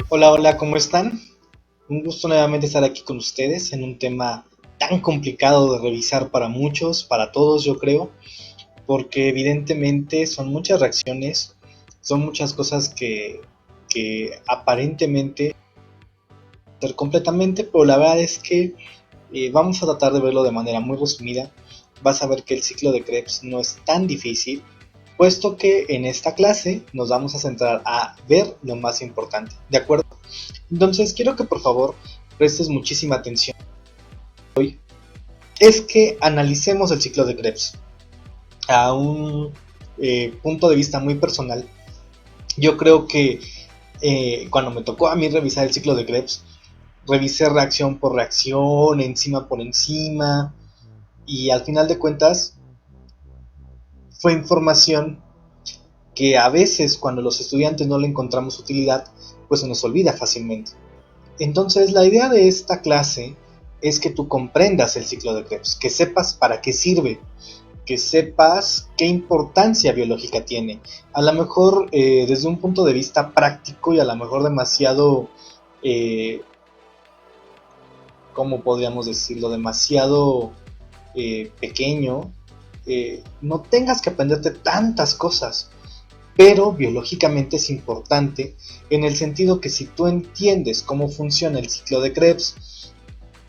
Hola, hola, ¿cómo están? Un gusto nuevamente estar aquí con ustedes en un tema tan complicado de revisar para muchos, para todos yo creo, porque evidentemente son muchas reacciones, son muchas cosas que aparentemente ser completamente, pero la verdad es que vamos a tratar de verlo de manera muy resumida. Vas a ver que el ciclo de Krebs no es tan difícil, puesto que en esta clase nos vamos a centrar a ver lo más importante, ¿de acuerdo? Entonces quiero que por favor prestes muchísima atención. Es que analicemos el ciclo de Krebs a un punto de vista muy personal. Yo creo que cuando me tocó a mí revisar el ciclo de Krebs, revisé reacción por reacción, enzima por enzima, y al final de cuentas fue información que a veces cuando los estudiantes no le encontramos utilidad, pues se nos olvida fácilmente. Entonces la idea de esta clase es que tú comprendas el ciclo de Krebs, que sepas para qué sirve, que sepas qué importancia biológica tiene. A lo mejor desde un punto de vista práctico y a lo mejor demasiado, eh, ¿cómo podríamos decirlo? Demasiado pequeño, no tengas que aprenderte tantas cosas, pero biológicamente es importante en el sentido que si tú entiendes cómo funciona el ciclo de Krebs,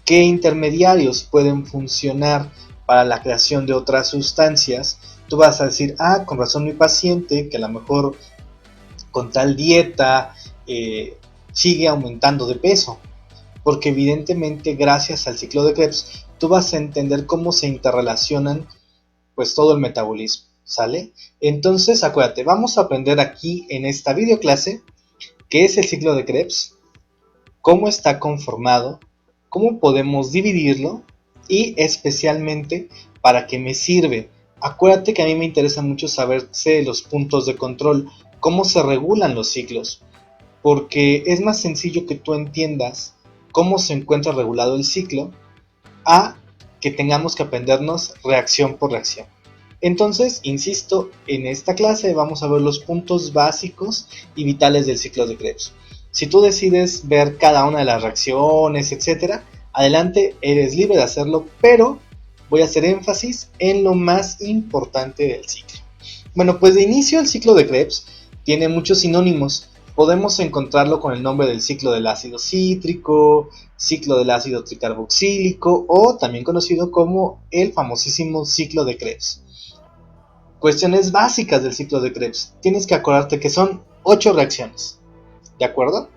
qué intermediarios pueden funcionar para la creación de otras sustancias, tú vas a decir, ah, con razón mi paciente, que a lo mejor con tal dieta sigue aumentando de peso, porque evidentemente gracias al ciclo de Krebs tú vas a entender cómo se interrelacionan pues todo el metabolismo, ¿sale? Entonces acuérdate, vamos a aprender aquí en esta videoclase qué es el ciclo de Krebs, cómo está conformado, cómo podemos dividirlo y especialmente para qué me sirve. Acuérdate que a mí me interesa mucho saberse los puntos de control, cómo se regulan los ciclos, porque es más sencillo que tú entiendas cómo se encuentra regulado el ciclo a que tengamos que aprendernos reacción por reacción. Entonces, insisto, en esta clase vamos a ver los puntos básicos y vitales del ciclo de Krebs. Si tú decides ver cada una de las reacciones, etcétera, adelante, eres libre de hacerlo, pero voy a hacer énfasis en lo más importante del ciclo. Bueno, pues de inicio el ciclo de Krebs tiene muchos sinónimos. Podemos encontrarlo con el nombre del ciclo del ácido cítrico, ciclo del ácido tricarboxílico o también conocido como el famosísimo ciclo de Krebs. Cuestiones básicas del ciclo de Krebs. Tienes que acordarte que son 8 reacciones, ¿de acuerdo?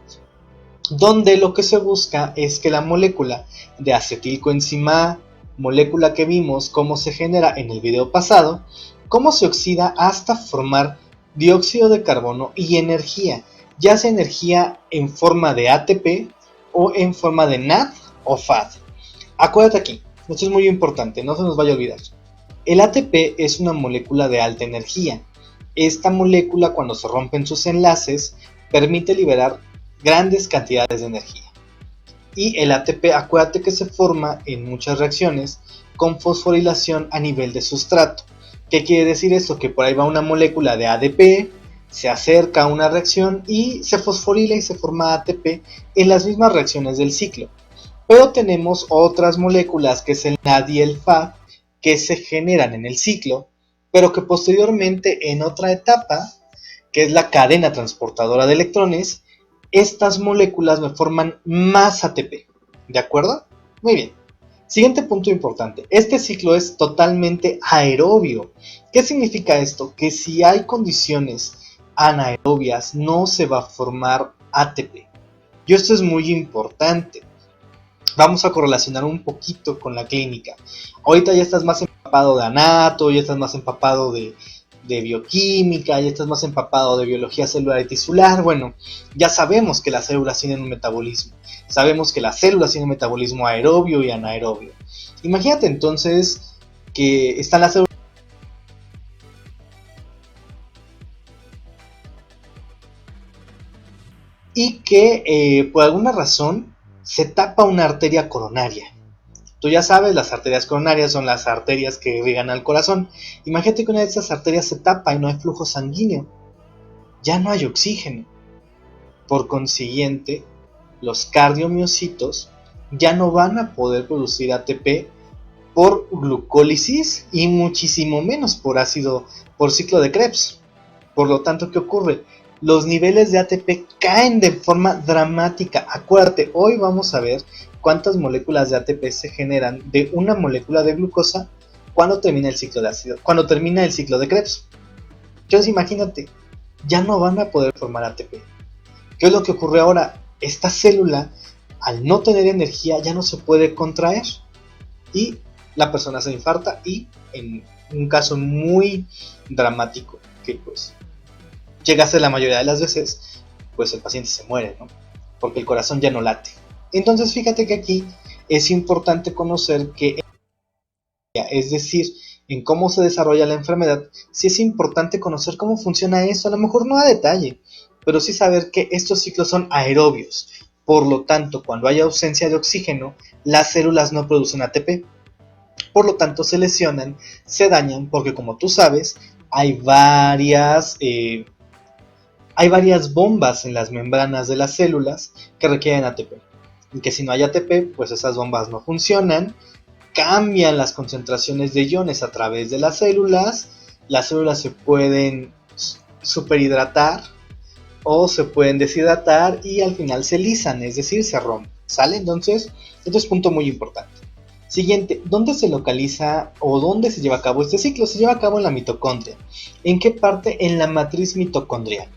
Donde lo que se busca es que la molécula de acetilcoenzima A, molécula que vimos cómo se genera en el video pasado, cómo se oxida hasta formar dióxido de carbono y energía, ya sea energía en forma de ATP o en forma de NAD o FAD. Acuérdate aquí, esto es muy importante, no se nos vaya a olvidar. El ATP es una molécula de alta energía. Esta molécula, cuando se rompen sus enlaces, permite liberar grandes cantidades de energía. Y el ATP, acuérdate que se forma en muchas reacciones con fosforilación a nivel de sustrato. ¿Qué quiere decir esto? Que por ahí va una molécula de ADP, se acerca a una reacción y se fosforila y se forma ATP en las mismas reacciones del ciclo. Pero tenemos otras moléculas, que es el NAD y el FAD, que se generan en el ciclo, pero que posteriormente en otra etapa, que es la cadena transportadora de electrones, estas moléculas me forman más ATP. ¿De acuerdo? Muy bien. Siguiente punto importante. Este ciclo es totalmente aerobio. ¿Qué significa esto? Que si hay condiciones anaerobias no se va a formar ATP. Y esto es muy importante. Vamos a correlacionar un poquito con la clínica. Ahorita ya estás más empapado de anato, ya estás más empapado de bioquímica, ya estás más empapado de biología celular y tisular. Bueno, ya sabemos que las células tienen un metabolismo. Sabemos que las células tienen un metabolismo aerobio y anaerobio. Imagínate entonces que están las células y que por alguna razón se tapa una arteria coronaria. Tú ya sabes, las arterias coronarias son las arterias que irrigan al corazón. Imagínate que una de estas arterias se tapa y no hay flujo sanguíneo. Ya no hay oxígeno. Por consiguiente, los cardiomiocitos ya no van a poder producir ATP por glucólisis y muchísimo menos por ciclo de Krebs. Por lo tanto, ¿qué ocurre? Los niveles de ATP caen de forma dramática. Acuérdate, hoy vamos a ver cuántas moléculas de ATP se generan de una molécula de glucosa cuando termina el ciclo de ácido, cuando termina el ciclo de Krebs. Entonces imagínate, ya no van a poder formar ATP. ¿Qué es lo que ocurre ahora? Esta célula, al no tener energía, ya no se puede contraer y la persona se infarta y, en un caso muy dramático, que pues llega a ser la mayoría de las veces, pues el paciente se muere, ¿no? Porque el corazón ya no late. Entonces fíjate que aquí es importante conocer que, es decir, en cómo se desarrolla la enfermedad, sí es importante conocer cómo funciona eso, a lo mejor no a detalle, pero sí saber que estos ciclos son aerobios. Por lo tanto, cuando hay ausencia de oxígeno, las células no producen ATP. Por lo tanto, se lesionan, se dañan, porque como tú sabes, hay varias bombas en las membranas de las células que requieren ATP. Y que si no hay ATP, pues esas bombas no funcionan, cambian las concentraciones de iones a través de las células se pueden superhidratar o se pueden deshidratar y al final se lisan, es decir, se rompen, ¿sale? Entonces, esto es punto muy importante. Siguiente, ¿dónde se localiza o dónde se lleva a cabo este ciclo? Se lleva a cabo en la mitocondria. ¿En qué parte? En la matriz mitocondrial.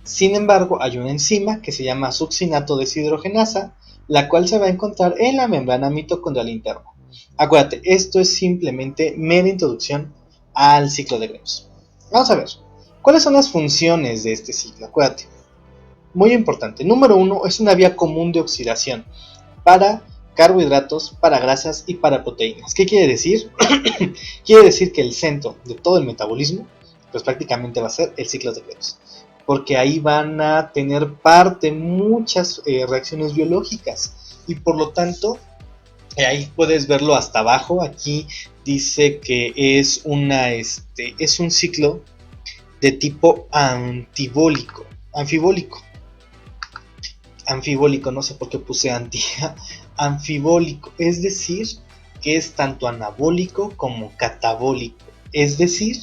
Sin embargo, hay una enzima que se llama succinato deshidrogenasa, la cual se va a encontrar en la membrana mitocondrial interna. Acuérdate, esto es simplemente mera introducción al ciclo de Krebs. Vamos a ver, ¿cuáles son las funciones de este ciclo? Acuérdate, muy importante. Número 1, es una vía común de oxidación para carbohidratos, para grasas y para proteínas. ¿Qué quiere decir? Quiere decir que el centro de todo el metabolismo, pues prácticamente va a ser el ciclo de Krebs, porque ahí van a tener parte muchas reacciones biológicas y por lo tanto, ahí puedes verlo hasta abajo. Aquí dice que es un ciclo de tipo anfibólico, no sé por qué puse anfibólico, es decir, que es tanto anabólico como catabólico, es decir,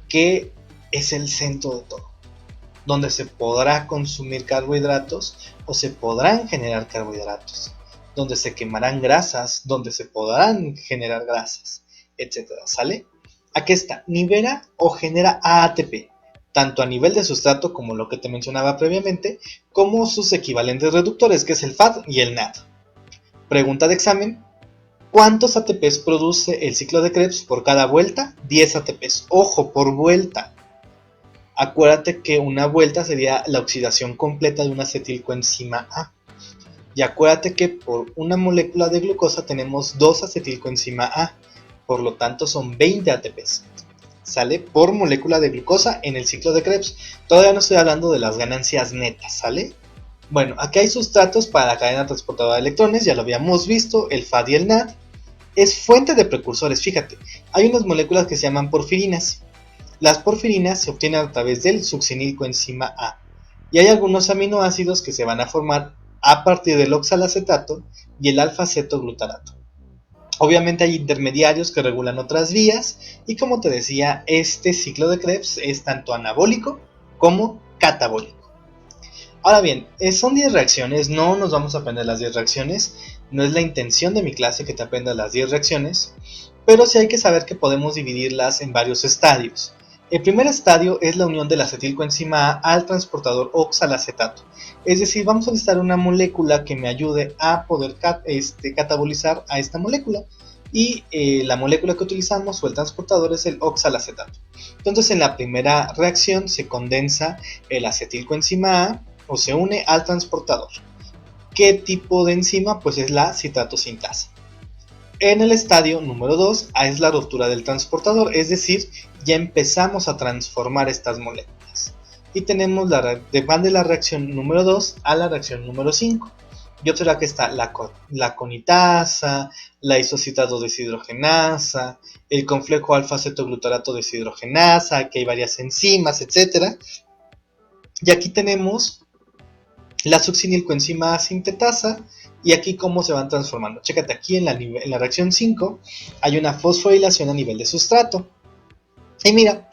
que es el centro de todo, donde se podrá consumir carbohidratos o se podrán generar carbohidratos, donde se quemarán grasas, donde se podrán generar grasas, etcétera, ¿sale? Aquí está, libera o genera ATP, tanto a nivel de sustrato como lo que te mencionaba previamente, como sus equivalentes reductores, que es el FAD y el NAD. Pregunta de examen, ¿cuántos ATPs produce el ciclo de Krebs por cada vuelta? 10 ATPs, ojo, por vuelta. Acuérdate que una vuelta sería la oxidación completa de una acetilcoenzima A. Y acuérdate que por una molécula de glucosa tenemos 2 acetilcoenzima A. Por lo tanto son 20 ATPs. ¿Sale? Por molécula de glucosa en el ciclo de Krebs. Todavía no estoy hablando de las ganancias netas, ¿sale? Bueno, aquí hay sustratos para la cadena transportadora de electrones, ya lo habíamos visto, el FAD y el NAD. Es fuente de precursores, fíjate. Hay unas moléculas que se llaman porfirinas. Las porfirinas se obtienen a través del succinilcoenzima A. Y hay algunos aminoácidos que se van a formar a partir del oxalacetato y el alfa-cetoglutarato. Obviamente hay intermediarios que regulan otras vías y como te decía, este ciclo de Krebs es tanto anabólico como catabólico. Ahora bien, son 10 reacciones, no nos vamos a aprender las 10 reacciones, no es la intención de mi clase que te aprendas las 10 reacciones, pero sí hay que saber que podemos dividirlas en varios estadios. El primer estadio es la unión de la acetilcoenzima A al transportador oxalacetato. Es decir, vamos a necesitar una molécula que me ayude a poder catabolizar a esta molécula. Y la molécula que utilizamos o el transportador es el oxalacetato. Entonces en la primera reacción se condensa el acetilcoenzima A o se une al transportador. ¿Qué tipo de enzima? Pues es la citrato sintasa. En el estadio número 2 es la ruptura del transportador, es decir, ya empezamos a transformar estas moléculas. Y tenemos van de la reacción número 2 a la reacción número 5. Y observa que está la conitasa, la isocitrato deshidrogenasa, el complejo alfa-cetoglutarato deshidrogenasa, que hay varias enzimas, etc. Y aquí tenemos la succinilcoenzima A sintetasa, y aquí cómo se van transformando. Chécate, aquí en la reacción 5 hay una fosforilación a nivel de sustrato. Y mira,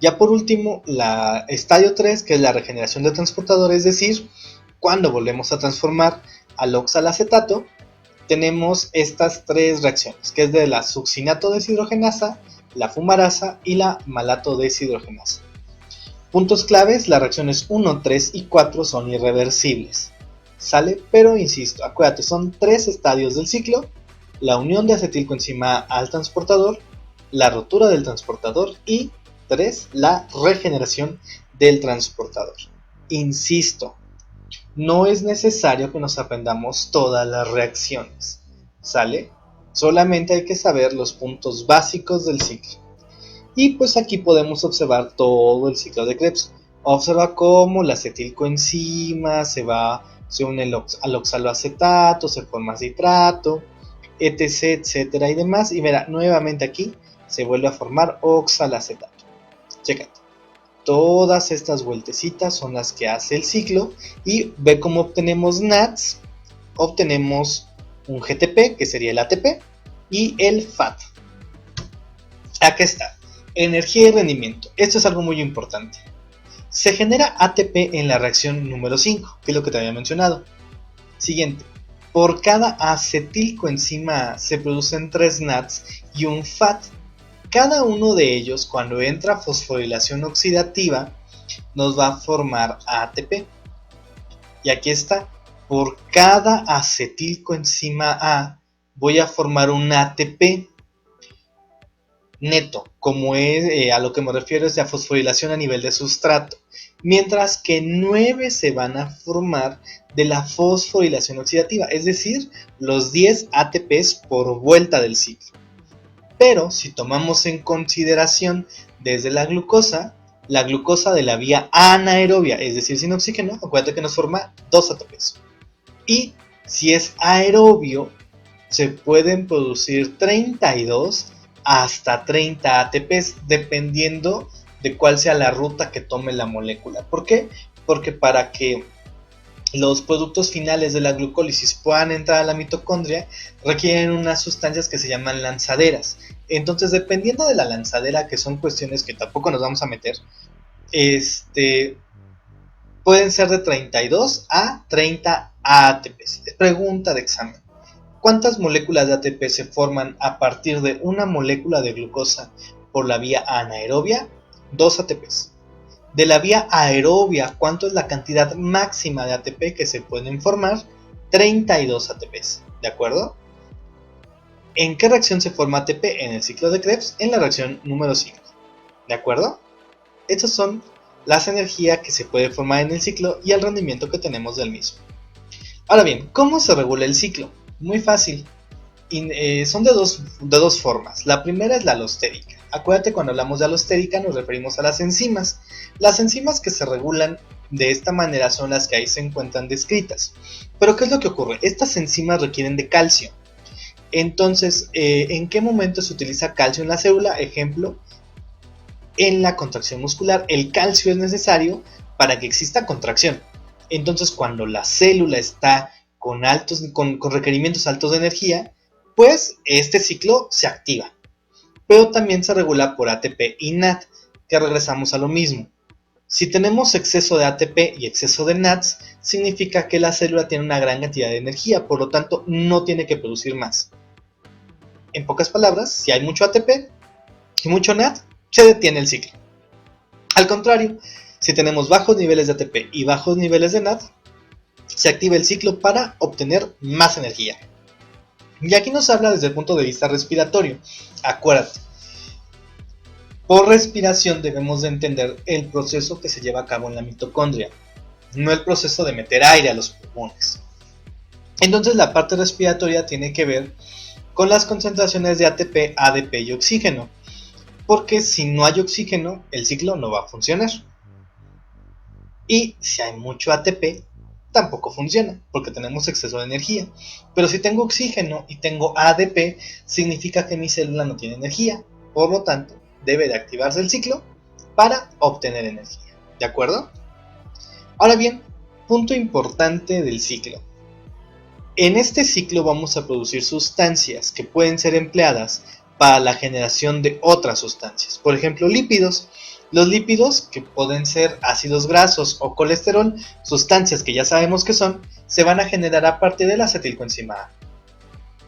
ya por último, la estadio 3, que es la regeneración de transportador, es decir, cuando volvemos a transformar al oxalacetato, tenemos estas tres reacciones, que es de la succinato deshidrogenasa, la fumarasa y la malato deshidrogenasa. Puntos claves, las reacciones 1, 3 y 4 son irreversibles. ¿Sale? Pero insisto, acuérdate, son tres estadios del ciclo: la unión de acetilcoenzima A al transportador, la rotura del transportador y 3, la regeneración del transportador. Insisto, no es necesario que nos aprendamos todas las reacciones, ¿sale? Solamente hay que saber los puntos básicos del ciclo. Y pues aquí podemos observar todo el ciclo de Krebs. Observa cómo la acetilcoenzima se une al oxaloacetato, se forma citrato, etc, etcétera y demás. Y mira, nuevamente aquí se vuelve a formar oxalacetato. Chécate. Todas estas vueltecitas son las que hace el ciclo, y ve cómo obtenemos NADS. Obtenemos un GTP, que sería el ATP, y el FAT. Aquí está, energía y rendimiento. Esto es algo muy importante. Se genera ATP en la reacción número 5, que es lo que te había mencionado. Siguiente, por cada acetilcoenzima A se producen 3 NADS y un FAT. Cada uno de ellos, cuando entra a fosforilación oxidativa, nos va a formar ATP. Y aquí está, por cada acetilcoenzima A voy a formar un ATP neto, como es a lo que me refiero, es la fosforilación a nivel de sustrato, mientras que 9 se van a formar de la fosforilación oxidativa, es decir, los 10 ATPs por vuelta del ciclo. Pero si tomamos en consideración desde la glucosa de la vía anaerobia, es decir, sin oxígeno, acuérdate que nos forma 2 ATPs. Y si es aerobio, se pueden producir 32 hasta 30 ATPs, dependiendo de cuál sea la ruta que tome la molécula. ¿Por qué? Porque para que los productos finales de la glucólisis puedan entrar a la mitocondria, requieren unas sustancias que se llaman lanzaderas. Entonces, dependiendo de la lanzadera, que son cuestiones que tampoco nos vamos a meter, pueden ser de 32 a 30 ATPs. Pregunta de examen: ¿cuántas moléculas de ATP se forman a partir de una molécula de glucosa por la vía anaerobia? 2 ATPs. De la vía aerobia, ¿cuánto es la cantidad máxima de ATP que se pueden formar? 32 ATPs, ¿de acuerdo? ¿En qué reacción se forma ATP en el ciclo de Krebs? En la reacción número 5, ¿de acuerdo? Estas son las energías que se puede formar en el ciclo y el rendimiento que tenemos del mismo. Ahora bien, ¿cómo se regula el ciclo? Muy fácil. Son de dos formas. La primera es la alostérica. Acuérdate, cuando hablamos de alostérica nos referimos a las enzimas. Las enzimas que se regulan de esta manera son las que ahí se encuentran descritas. Pero ¿qué es lo que ocurre? Estas enzimas requieren de calcio. Entonces, ¿en qué momento se utiliza calcio en la célula? Ejemplo, en la contracción muscular. El calcio es necesario para que exista contracción. Entonces, cuando la célula está con requerimientos altos de energía, pues este ciclo se activa. Pero también se regula por ATP y NAD, que regresamos a lo mismo. Si tenemos exceso de ATP y exceso de NADs, significa que la célula tiene una gran cantidad de energía, por lo tanto no tiene que producir más. En pocas palabras, si hay mucho ATP y mucho NAD, se detiene el ciclo. Al contrario, si tenemos bajos niveles de ATP y bajos niveles de NAD, se activa el ciclo para obtener más energía. Y aquí nos habla desde el punto de vista respiratorio. Acuérdate, por respiración debemos de entender el proceso que se lleva a cabo en la mitocondria, no el proceso de meter aire a los pulmones. Entonces la parte respiratoria tiene que ver con las concentraciones de ATP, ADP y oxígeno, porque si no hay oxígeno, el ciclo no va a funcionar. Y si hay mucho ATP, tampoco funciona, porque tenemos exceso de energía. Pero si tengo oxígeno y tengo ADP, significa que mi célula no tiene energía. Por lo tanto, debe de activarse el ciclo para obtener energía. ¿De acuerdo? Ahora bien, punto importante del ciclo. En este ciclo vamos a producir sustancias que pueden ser empleadas para la generación de otras sustancias. Por ejemplo, lípidos. Los lípidos, que pueden ser ácidos grasos o colesterol, sustancias que ya sabemos que son, se van a generar a partir de la acetilcoenzima A.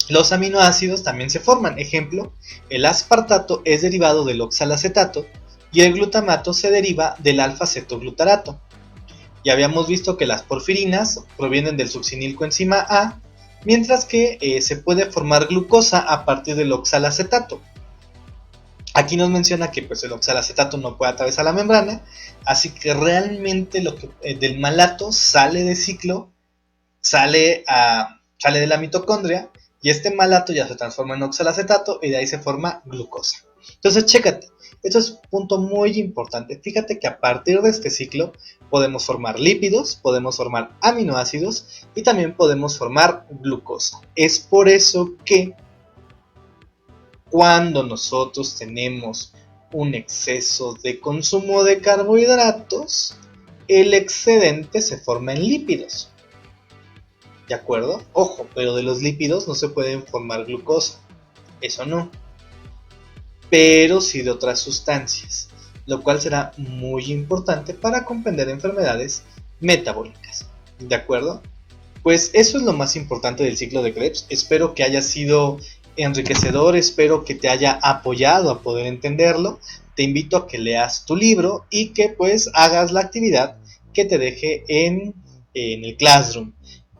Los aminoácidos también se forman. Ejemplo, el aspartato es derivado del oxalacetato y el glutamato se deriva del alfa-cetoglutarato. Ya habíamos visto que las porfirinas provienen del succinilcoenzima A, mientras que se puede formar glucosa a partir del oxalacetato. Aquí nos menciona que pues, el oxalacetato no puede atravesar la membrana, así que realmente del malato sale de ciclo, sale de la mitocondria, y este malato ya se transforma en oxalacetato y de ahí se forma glucosa. Entonces, chécate, esto es un punto muy importante. Fíjate que a partir de este ciclo podemos formar lípidos, podemos formar aminoácidos y también podemos formar glucosa. Es por eso que cuando nosotros tenemos un exceso de consumo de carbohidratos, el excedente se forma en lípidos. ¿De acuerdo? Ojo, pero de los lípidos no se pueden formar glucosa. Eso no. Pero sí de otras sustancias, lo cual será muy importante para comprender enfermedades metabólicas. ¿De acuerdo? Pues eso es lo más importante del ciclo de Krebs. Espero que haya sido enriquecedor, espero que te haya apoyado a poder entenderlo. Te invito a que leas tu libro y que pues hagas la actividad que te deje en el Classroom.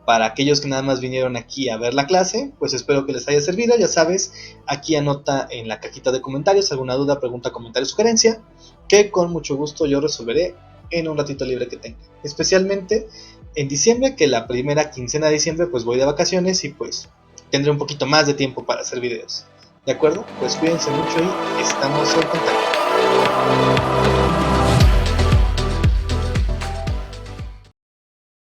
Para aquellos que nada más vinieron aquí a ver la clase, pues espero que les haya servido. Ya sabes, aquí anota en la cajita de comentarios alguna duda, pregunta, comentario, sugerencia, que con mucho gusto yo resolveré en un ratito libre que tenga. Especialmente en diciembre, que la primera quincena de diciembre pues voy de vacaciones y pues tendré un poquito más de tiempo para hacer videos. ¿De acuerdo? Pues cuídense mucho y estamos en contacto.